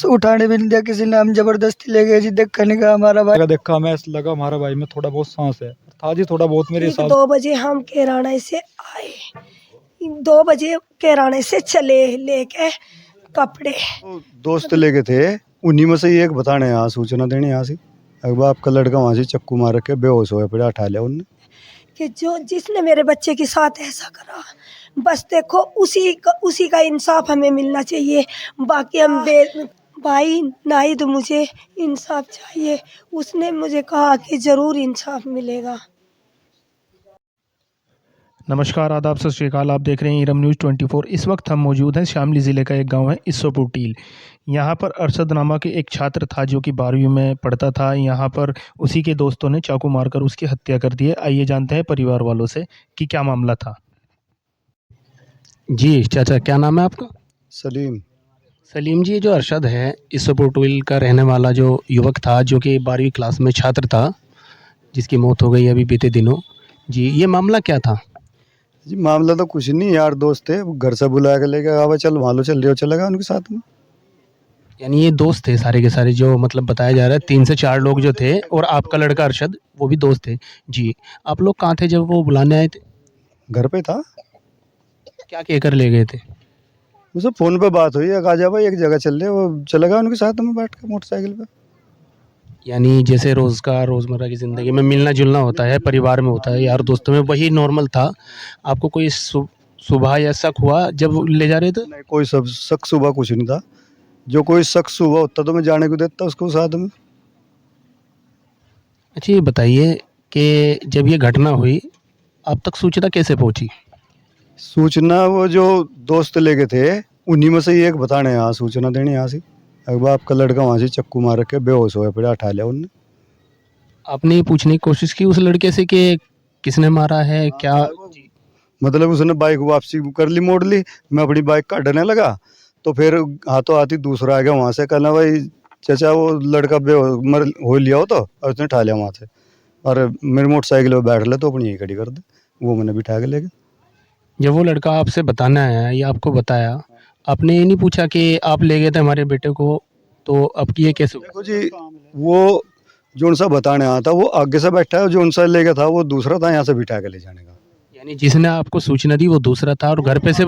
उठाने भी नहीं दिया किसी ने, हम जबरदस्ती ले गए जी। देखा नहीं का हमारा भाई, देखा मैं लगा हमारा भाई में थोड़ा बहुत सांस है था जी, थोड़ा बहुत मेरे हिसाब। 2 बजे हम कैराना से आए, 2 बजे कैराने से चले लेके कपड़े। दोस्त लेके थे, उन्हीं में से एक बताने यहाँ सूचना देने यहाँ से, अब आपका लड़का वहाँ से चक्कू मार के बेहोश होया पड़ा, उठा लिया उनने कि जो जिसने मेरे बच्चे के साथ ऐसा करा, बस देखो उसी का इंसाफ हमें मिलना चाहिए। बाकी हम भाई नहीं तो मुझे इंसाफ चाहिए। उसने मुझे कहा कि ज़रूर इंसाफ मिलेगा। नमस्कार, आदाब, सत श्री अकाल। आप देख रहे हैं ईरम न्यूज़ 24। इस वक्त हम मौजूद हैं शामली ज़िले का एक गांव है इसोपुर टील। यहाँ पर अरशद नामा के एक छात्र था जो कि 12वीं में पढ़ता था। यहाँ पर उसी के दोस्तों ने चाकू मारकर उसकी हत्या कर दी है। आइए जानते हैं परिवार वालों से कि क्या मामला था। जी चाचा, क्या नाम है आपका? सलीम। सलीम जी, जो अरशद है इसोपुर टील का रहने वाला जो युवक था जो कि 12वीं क्लास में छात्र था, जिसकी मौत हो गई अभी बीते दिनों, जी ये मामला क्या था? जी मामला तो कुछ नहीं, यार दोस्त थे, घर से बुला के लेके आवा, चल वहाँ लो, चल रहे हो, चला गया उनके साथ में। यानी ये दोस्त थे सारे के सारे, जो मतलब बताया जा रहा है 3 से 4 लोग जो थे, और आपका लड़का अरशद वो भी दोस्त थे। जी, आप लोग कहाँ थे जब वो बुलाने आए थे? घर पे था, क्या कहकर ले गए थे? उसे फोन पे बात हुई, आ जा भाई एक जगह चल रहे, वो चला गया उनके साथ में बैठ के मोटरसाइकिल पे। यानी जैसे रोज़मर्रा की ज़िंदगी में मिलना जुलना होता है, परिवार में होता है, यार दोस्तों में, वही नॉर्मल था। आपको कोई सुबह या शक हुआ जब ले जा रहे थे? नहीं, कोई सब शक सुबह कुछ नहीं था। जो कोई शक सुबह होता तो मैं जाने को देता उसको साथ में। अच्छा ये बताइए कि जब ये घटना हुई, आप तक सूचना कैसे पहुंची? सूचना वो जो दोस्त लेके थे, उन्हीं में से ही एक बताने यहाँ सूचना देने यहाँ से, अब आपका लड़का वहाँ से चक्कू मार के बेहोश होया पड़ा, उठा लिया उनने। आपने ये पूछने की कोशिश की उस लड़के से कि किसने मारा है क्या? मतलब उसने बाइक वापसी कर ली, मोड़ ली, मैं अपनी बाइक काटने लगा तो फिर हाथों हाथ ही दूसरा आ गया वहाँ से, कहना भाई चाचा वो लड़का मर हो लिया हो, तो और उसने उठा लिया वहाँ से, और मेरी मोटरसाइकिल पे बैठ ले तो अपनी यही खड़ी कर दे, वो मैंने बिठा के ले गया। जब वो लड़का आपसे बताने आया या आपको बताया, आपने ये नहीं पूछा कि आप ले गए थे हमारे बेटे को, तो अब ये कैसे हुआ? देखो जी, वो जो उनसा बताने आया था वो आगे से बैठा है, जो उनसा ले गया था वो दूसरा था, यहाँ से बिठा के ले जाने का। यानी जिसने आपको सूचना दी वो दूसरा था और घर पे से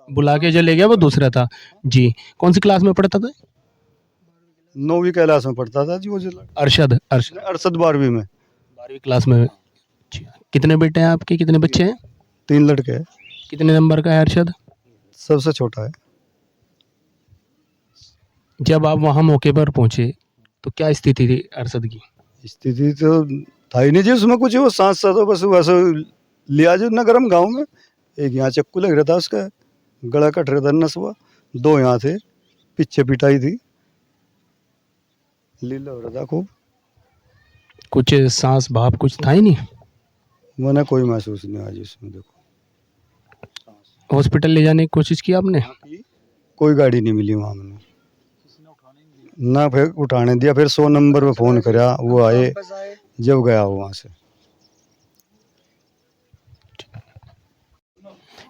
बुला के जो ले गया वो दूसरा था। जी, कौन सी क्लास में पढ़ता था? 9वीं क्लास में पढ़ता था जी वो जो अरशद अरशद 12वीं में। 12वीं क्लास में। जी, कितने बेटे हैं आपके, कितने बच्चे हैं? 3 लड़के हैं, कितने नंबर का है अरशद? सबसे छोटा है। जब आप वहाँ मौके पर पहुँचे तो क्या स्थिति थी अरशद की? स्थिति तो था ही नहीं जी उसमें कुछ, वो सांस सा तो बस वैसे लिया जो न गर्म गाँव में, एक यहाँ चक्कू लग रहा था उसका, गला कट रहा था नसवा, 2 यहाँ थे, पीछे पिटाई थी, लीला हो रहा था खूब। कुछ सांस भाप कुछ था ही नहीं? मैंने कोई महसूस नहीं आज इसमें। देखो हॉस्पिटल ले जाने की कोशिश की आपने? कोई गाड़ी नहीं मिली वहाँ मैंने, ना फिर उठाने दिया, फिर 100 नंबर पे फ़ोन करा, वो आए, जब गया वो वहाँ से।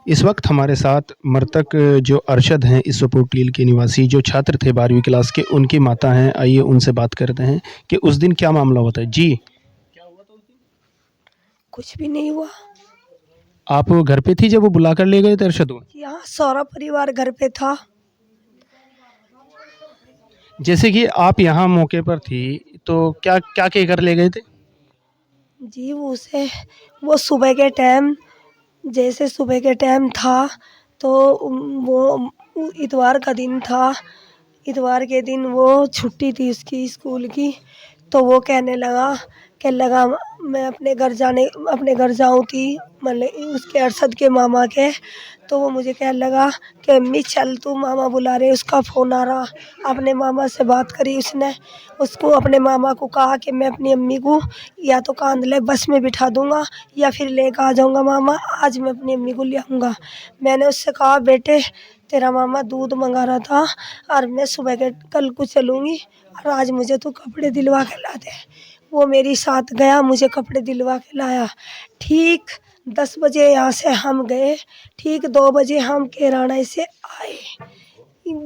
इस वक्त हमारे साथ मृतक जो अरशद हैं इसोपुर टील के निवासी, जो छात्र थे 12वीं क्लास के, उनकी माता हैं। आइए उनसे बात करते हैं कि उस दिन क्या मामला होता है। जी, क्या हुआ था उस दिन? कुछ भी नहीं हुआ। आप घर पे थी जब वो बुलाकर ले गए थे अरशद को? यहाँ सारा परिवार घर पे था। जैसे कि आप यहाँ मौके पर थी तो क्या क्या कहकर ले गए थे? जी वो सुबह के टाइम, जैसे सुबह के टाइम था तो वो इतवार का दिन था, इतवार के दिन वो छुट्टी थी उसकी स्कूल की, तो वो कहने लगा मैं अपने घर जाऊँ थी, मतलब उसके अरशद के मामा के। तो वो मुझे कहने लगा कि अम्मी चल, तू मामा बुला रहे, उसका फ़ोन आ रहा। अपने मामा से बात करी उसने, उसको अपने मामा को कहा कि मैं अपनी अम्मी को या तो कांदले बस में बिठा दूंगा या फिर लेकर आ जाऊंगा मामा, आज मैं अपनी अम्मी को ले आऊँगा। मैंने उससे कहा बेटे तेरा मामा दूध मंगा रहा था और मैं सुबह के कल को चलूँगी और आज मुझे तू कपड़े दिलवा के ला दे। वो मेरी साथ गया, मुझे कपड़े दिलवा के लाया। ठीक 10 बजे यहाँ से हम गए, ठीक 2 बजे हम कैराना से आए।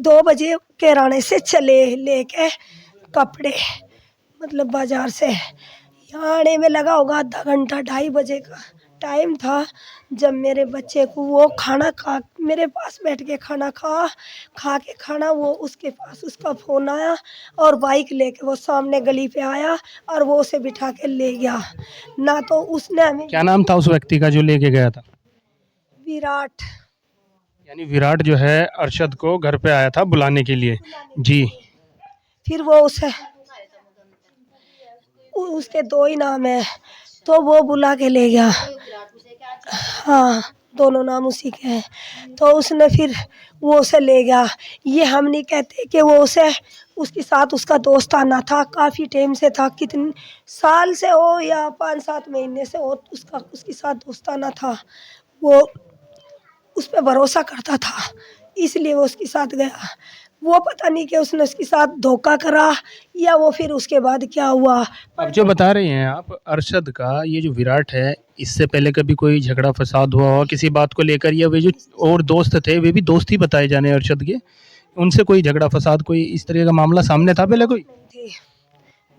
2 बजे किराने से चले लेके कपड़े, मतलब बाजार से। यहाँ आने में लगा होगा आधा घंटा, 2:30 बजे का टाइम था। जब मेरे बच्चे को वो खाना खा मेरे पास बैठ के खाना खा के खाना, वो उसके पास उसका फ़ोन आया और बाइक लेके वो सामने गली पे आया और वो उसे बिठा के ले गया। ना तो उसने हमें क्या नाम था उस व्यक्ति का जो लेके गया था? विराट यानी विराट जो है अरशद को घर पे आया था बुलाने के लिए। जी। फिर वो उसे उसके 2 ही नाम है, तो वो बुला के ले गया। हाँ, दोनों नाम उसी के हैं। तो उसने फिर वो उसे ले गया। ये हम नहीं कहते कि वो उसे उसके साथ उसका दोस्ताना था, काफ़ी टाइम से था, कितने साल से हो या 5-7 महीने से हो उसका उसके साथ दोस्ताना था। वो उस पे भरोसा करता था, इसलिए वो उसके साथ गया। वो पता नहीं कि उसने उसके साथ धोखा करा या वो फिर उसके बाद क्या हुआ। अब जो बता रहे हैं आप अरशद का ये जो विराट है, इससे पहले कभी कोई झगड़ा फसाद हुआ हो किसी बात को लेकर, या वे जो और दोस्त थे वे भी दोस्त ही बताए जाने अरशद के, उनसे कोई झगड़ा फसाद कोई इस तरह का मामला सामने था पहले कोई? थे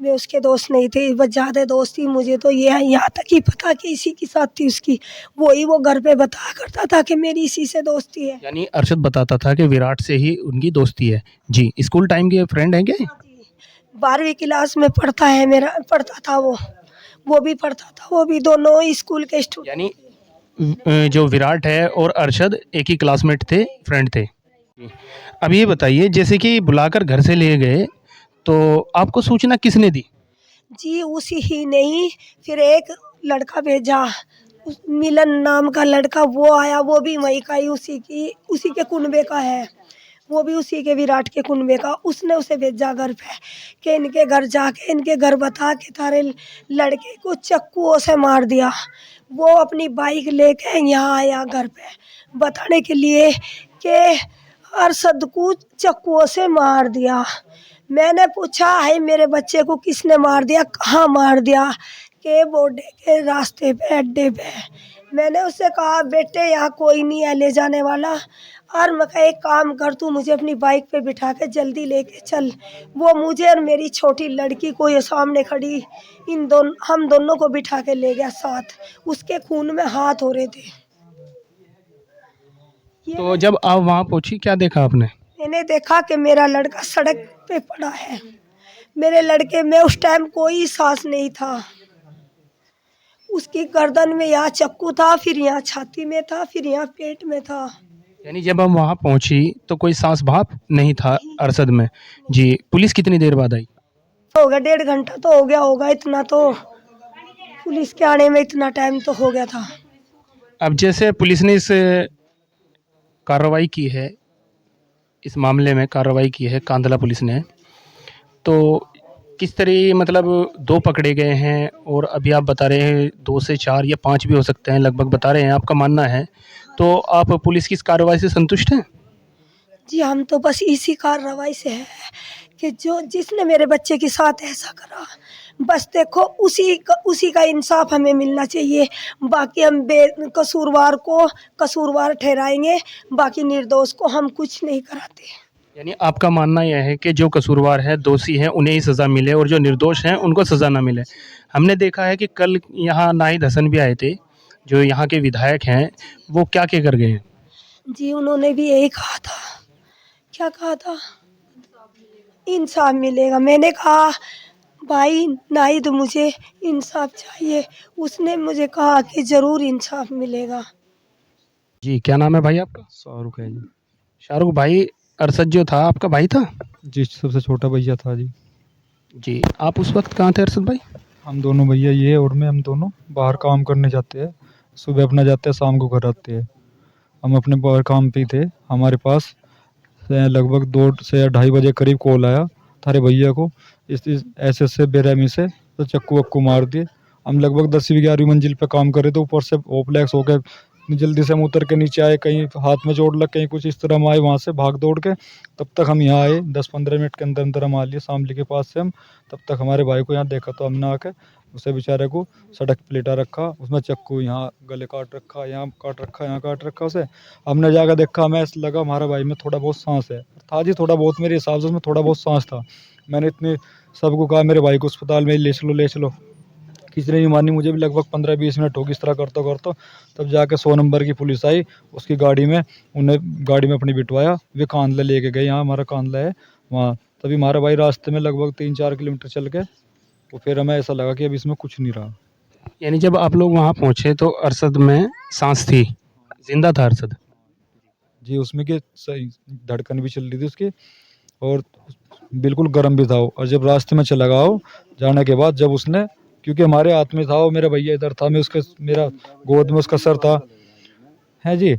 वे उसके दोस्त नहीं थे, बस ज़्यादा दोस्त थी। मुझे तो ये यहाँ तक ही पता कि इसी के साथ थी उसकी, वही वो घर पे बताया करता था कि मेरी इसी से दोस्ती है। यानी अरशद बताता था कि विराट से ही उनकी दोस्ती है। जी। स्कूल टाइम के फ्रेंड हैं क्या? 12वीं क्लास में पढ़ता है, मेरा पढ़ता था वो भी पढ़ता था, वो भी दोनों स्कूल के स्टूडेंट। यानी जो विराट है और अरशद एक ही क्लासमेट थे, फ्रेंड थे। जी। अब ये बताइए जैसे कि बुलाकर घर से ले गए तो आपको सूचना किसने दी? जी उसी ही नहीं, फिर एक लड़का भेजा, मिलन नाम का लड़का, वो आया, वो भी वहीं का ही, उसी के कुनबे का है, वो भी उसी के विराट के कुनबे का। उसने उसे भेजा घर पे कि इनके घर जाके इनके घर बता के तारे लड़के को चाकुओं से मार दिया। वो अपनी बाइक लेके यहाँ आया घर पे बताने के लिए कि अरशद को चाकुओं से मार दिया। मैंने पूछा है मेरे बच्चे को किसने मार दिया, कहाँ मार दिया? के बॉर्डर के रास्ते पे, अड्डे पे। मैंने उससे कहा बेटे यहाँ कोई नहीं है ले जाने वाला, और मैं कहा एक काम कर, तू मुझे अपनी बाइक पे बिठा के जल्दी लेके चल। वो मुझे और मेरी छोटी लड़की को ये सामने खड़ी हम दोनों को बिठा के ले गया साथ। उसके खून में हाथ हो रहे थे। तो जब आप वहाँ पहुँची क्या देखा आपने? मैंने देखा कि मेरा लड़का सड़क पे पड़ा है। मेरे लड़के में उस टाइम कोई सांस नहीं था। उसकी गर्दन में यहाँ चक्कू था, फिर यहाँ छाती में था, फिर यहाँ पेट में था। यानी जब हम वहाँ पहुँची तो कोई सांस भाप नहीं था अरशद में। जी। पुलिस कितनी देर बाद आई? हो गया 1.5 घंटा तो हो गया होगा, इतना तो पुलिस के आने में इतना टाइम तो हो गया था। अब जैसे पुलिस ने इस कार्रवाई की है, इस मामले में कार्रवाई की है कांधला पुलिस ने, तो किस तरह मतलब 2 पकड़े गए हैं और अभी आप बता रहे हैं 2 से 4 या 5 भी हो सकते हैं लगभग बता रहे हैं, आपका मानना है, तो आप पुलिस की इस कार्रवाई से संतुष्ट हैं? जी हम तो बस इसी कार्रवाई से है कि जिसने मेरे बच्चे के साथ ऐसा करा, बस देखो उसी का इंसाफ हमें मिलना चाहिए। बाकी हम कसूरवार को कसूरवार ठहराएंगे, बाकी निर्दोष को हम कुछ नहीं कराते। यानी आपका मानना यह है कि जो कसूरवार है, दोषी हैं, उन्हें ही सज़ा मिले और जो निर्दोष हैं उनको सज़ा ना मिले। हमने देखा है कि कल यहाँ नाहिद हसन भी आए थे, जो यहाँ के विधायक हैं, वो क्या कह कर गए हैं? जी उन्होंने भी यही कहा था। क्या कहा था? इंसाफ मिलेगा। मैंने कहा भाई नाहिद मुझे इंसाफ चाहिए। उसने मुझे कहा कि ज़रूर इंसाफ मिलेगा। जी। क्या नाम है भाई आपका? शाहरुख है जी। शाहरुख भाई, अरशद जो था आपका भाई था? जी सबसे छोटा भैया था जी। जी। आप उस वक्त कहाँ थे अरशद भाई? हम दोनों भैया, ये और मैं, हम दोनों बाहर काम करने जाते हैं। सुबह अपना जाते हैं, शाम को घर आते हैं। हम अपने बाहर काम पे ही थे। हमारे पास लगभग 2 से या 2:30 बजे करीब कॉल आया थारे भैया को इस ऐसे से बेरहमी से तो चक्कू वक्कू मार दिए। हम लगभग 10वीं 11वीं मंजिल पे काम कर रहे थे, ऊपर से होपलेस हो गए। जल्दी से हम उतर के नीचे आए, कहीं हाथ में चोट लग, कहीं कुछ, इस तरह हम आए वहाँ से भाग दौड़ के। तब तक हम यहाँ आए 10-15 मिनट के अंदर अंदर हम आ लिए शामली के पास से। हम तब तक हमारे भाई को यहाँ देखा तो हमने आके उसे बेचारे को सड़क पे लेटा रखा, उसमें चाकू यहाँ गले काट रखा, यहाँ काट रखा, यहाँ काट रखा उसे। हमने जाकर देखा, हमें ऐसा लगा हमारा भाई में थोड़ा बहुत सांस है, था जी थोड़ा बहुत, मेरे हिसाब से उसमें थोड़ा बहुत सांस था। मैंने इतने सबको कहा मेरे भाई को अस्पताल में ले चलो ले चलो, किसी ने नहीं मानी। मुझे भी लगभग 15-20 मिनट हो गई इस तरह करते करते, तब जाके 100 नंबर की पुलिस आई, उसकी गाड़ी में उन्हें गाड़ी में अपनी बिठवाया, वे कांदला लेके गए, यहाँ हमारा कांदला है वहाँ। तभी हमारा भाई रास्ते में लगभग 3-4 किलोमीटर चल के, तो फिर हमें ऐसा लगा कि अब इसमें कुछ नहीं रहा। यानी जब आप लोग वहाँ पहुँचे तो अरशद में सांस थी, जिंदा था अरशद? जी, उसमें कि सही धड़कन भी चल रही थी उसकी, और बिल्कुल गर्म भी था वो। और जब रास्ते में चला गया वो जाने के बाद, जब उसने, क्योंकि हमारे हाथ में था वो, मेरा भैया इधर था, मैं उसके, मेरा गोद में उसका सर था, है जी,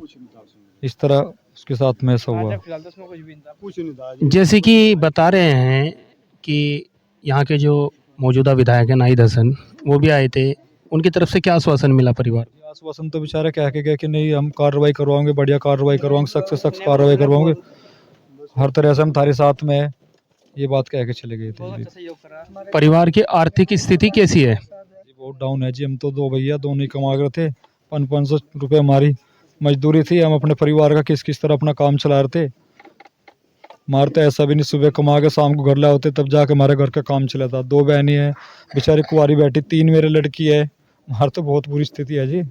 इस तरह उसके साथ में ऐसा हुआ। जैसे कि बता रहे हैं कि यहाँ के जो मौजूदा विधायक हैं नाहिद हसन, वो भी आए थे, उनकी तरफ से क्या आश्वासन मिला परिवार? आश्वासन तो बेचारा कह के गए कि नहीं हम कार्रवाई करवाएंगे, बढ़िया कार्रवाई करवाएंगे, सख्त से सख्त कार्रवाई करवाएंगे, हर तरह से हम थारे साथ में है, ये बात कह के चले गए थे जी। परिवार की आर्थिक स्थिति कैसी है? जी बहुत डाउन है जी, हम तो दो भैया दोनों ही कमा रहे थे, 500 रुपये हमारी मजदूरी थी, हम अपने परिवार का किस किस तरह अपना काम चला रहे थे। मारते ऐसा भी नहीं, सुबह कमा के शाम को घर लाए होते, तब जाके हमारे घर का काम चला था। 2 बहनें हैं बेचारी कुंवारी बैठी, 3 मेरे लड़की है, हमारे तो बहुत बुरी स्थिति है जी,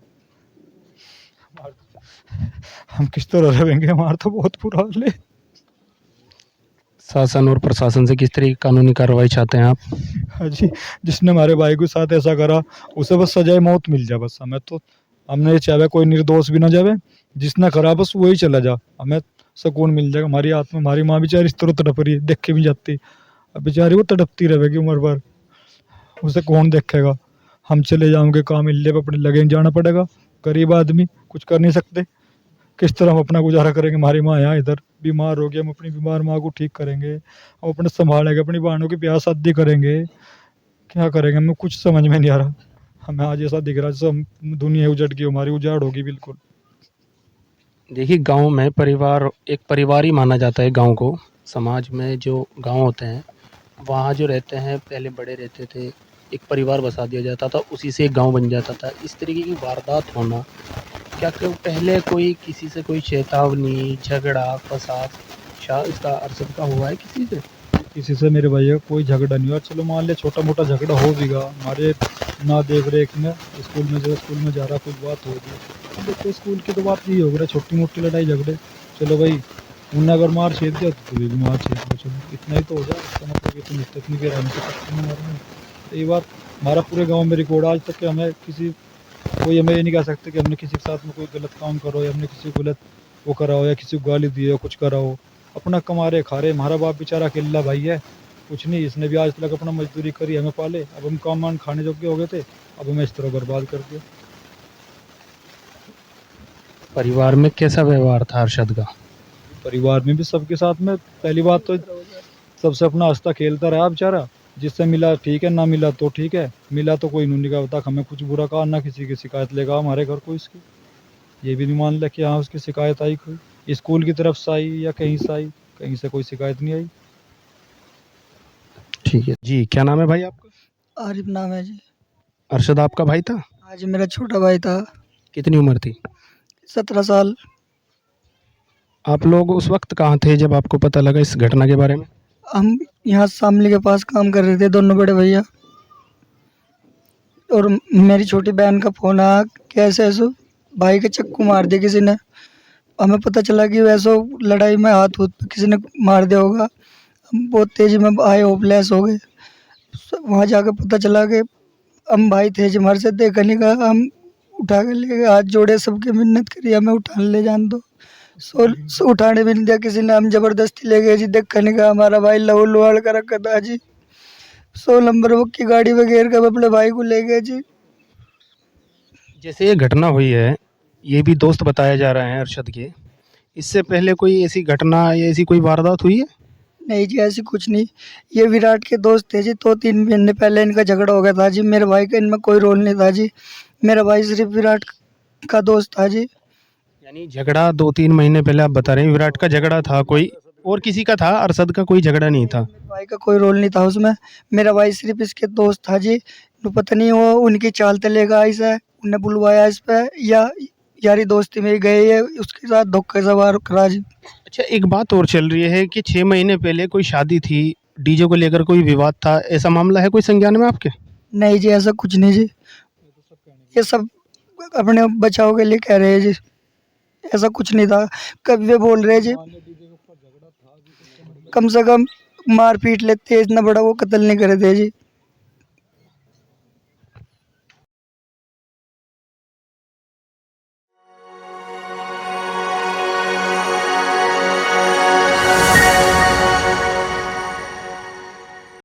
हम किस तरह रहेंगे, हमारा तो बहुत बुरा हाल है। शासन और प्रशासन से किस तरह की कानूनी कार्रवाई चाहते हैं आप? हाँ जी, जिसने हमारे भाई के साथ ऐसा करा उसे बस सजाए मौत मिल जाए, बस हमें तो, हमने ये चाहे कोई निर्दोष भी ना जावे, जिसने करा बस वही चला जा, हमें सुकून मिल जाएगा। हमारी आत्मा, हमारी माँ बेचारी इस तरह तड़प रही है, देख के भी जाती, अब बेचारी वो तड़पती रहेगी उम्र भर, उसे कौन देखेगा। हम चले जाओगे काम मिलने पर अपने लगे जाना पड़ेगा, गरीब आदमी कुछ कर नहीं सकते, किस तरह हम अपना गुजारा करेंगे। हमारी माँ यहाँ इधर बीमार हो गई, हम अपनी बीमार माँ को ठीक करेंगे, हम अपने संभालेंगे, अपनी बहनों की ब्याह शादी करेंगे, क्या करेंगे, हमें कुछ समझ में नहीं आ रहा। हमें आज ऐसा दिख रहा है जैसे हम दुनिया उजड़ गई, हमारी उजाड़ होगी बिल्कुल। देखिए, गांव में परिवार, एक परिवार ही माना जाता है गांव को। समाज में जो गांव होते हैं वहाँ जो रहते हैं, पहले बड़े रहते थे, एक परिवार बसा दिया जाता था, उसी से एक गांव बन जाता था। इस तरीके की वारदात होना, क्या पहले कोई किसी से कोई चेतावनी, झगड़ा, फसाद इसका अरशद का हुआ है किसी से? किसी से मेरे भैया कोई झगड़ा नहीं हुआ, चलो मान ले छोटा मोटा झगड़ा हो भी गया, हमारे ना देख रेख में स्कूल में, जो स्कूल में जा रहा कुछ बात होगी, देखो स्कूल की तो बात नहीं हो रहा, छोटी मोटी लड़ाई झगड़े, चलो भाई उन्होंने अगर मार छेद दिया तो भी मार छेद दो, चलो इतना ही तो हो जाए, इसका मतलब ये तो मुद्दत नहीं कह रहा। ये बात हमारा पूरे गाँव में रिकॉर्ड आज तक कि हमें किसी, कोई हमें ये नहीं कह सकते कि हमने किसी के साथ में कोई गलत काम करो, या हमने किसी को गलत वो करा हो, या किसी को गाली दी हो, कुछ करा हो। अपना कमा रहे खा रहे, हमारा बाप बेचारा अकेला भाई है, कुछ नहीं, इसने भी आज तक अपना मजदूरी करी, हमें पाले, अब हम काम मान खाने जोगे हो गए थे, अब हमें इस तरह बर्बाद कर दिया। परिवार में कैसा व्यवहार था अरशद का? परिवार में भी सबके साथ में, पहली बात तो सबसे अपना हंसता खेलता रहा बेचारा, जिससे मिला ठीक है, ना मिला तो ठीक है, मिला तो कोई नहीं कहा हमें कुछ बुरा कहा, ना किसी की शिकायत लेगा हमारे घर को इसकी, ये भी नहीं मान लिया कि हाँ उसकी शिकायत आई, कोई स्कूल की तरफ से आई या कहीं से आई, कहीं से कोई शिकायत नहीं आई। ठीक है जी, क्या नाम है भाई आपका? आरिफ नाम है जी। अरशद आपका भाई था? आज मेरा छोटा भाई था, कितनी उम्र थी? 17 साल। आप लोग उस वक्त कहाँ थे जब आपको पता लगा इस घटना के बारे में? हम यहाँ शामली के पास काम कर रहे थे, दोनों बड़े भैया, और मेरी छोटी बहन का फोन आया कि ऐसे ऐसे भाई के चक्कू मार दिया किसी ने। हमें पता चला कि वैसे लड़ाई में हाथ पे किसी ने मार दिया होगा। हम बहुत तेज़ी में आए, होपलेस हो गए। वहाँ जाकर पता चला कि हम भाई थे जो हमारे से देखा नहीं, कहा हम उठा के ले गए, हाथ जोड़े, सबके मिन्नत करी हमें उठा ले जान दो, सो उठाने भी नहीं दिया किसी ने, हम जबरदस्ती ले गए जी, देखा नहीं, कहा हमारा भाई लहू लुहाड़ कर रखा था जी, 100 नंबर वो की गाड़ी में घेर कर अपने भाई को ले गए जी। जैसे ये घटना हुई है, ये भी दोस्त बताया जा रहा है अरशद के, इससे पहले कोई ऐसी घटना या ऐसी कोई वारदात हुई है? नहीं जी, ऐसी कुछ नहीं। ये विराट के दोस्त थे जी, 2-3 महीने पहले इनका झगड़ा हो गया था जी। मेरे भाई का इनमें कोई रोल नहीं था जी, मेरा भाई सिर्फ विराट का दोस्त था जी। यानी झगड़ा 2-3 महीने पहले आप बता रहे हैं, विराट का झगड़ा था कोई और किसी का था? अरशद का कोई झगड़ा नहीं था? मेरे भाई का कोई रोल नहीं था उसमें। मेरा भाई सिर्फ इसके दोस्त था जी। तो पता नहीं वो उनकी चाल तलेगा ऐसा उन्हें बुलवाया इस पे या यारी दोस्ती में गए है उसके साथ धोखे सवार करा जी। अच्छा, एक बात और चल रही है कि 6 महीने पहले कोई शादी थी, डीजे को लेकर कोई विवाद था, ऐसा मामला है कोई संज्ञान में आपके? नहीं जी ऐसा कुछ नहीं जी। ये सब अपने बचाव के लिए कह रहे हैं जी। ऐसा कुछ नहीं था। कभी वे बोल रहे हैं जी कम से कम मार पीट लेते इतना बड़ा वो कत्ल नहीं करे थे जी।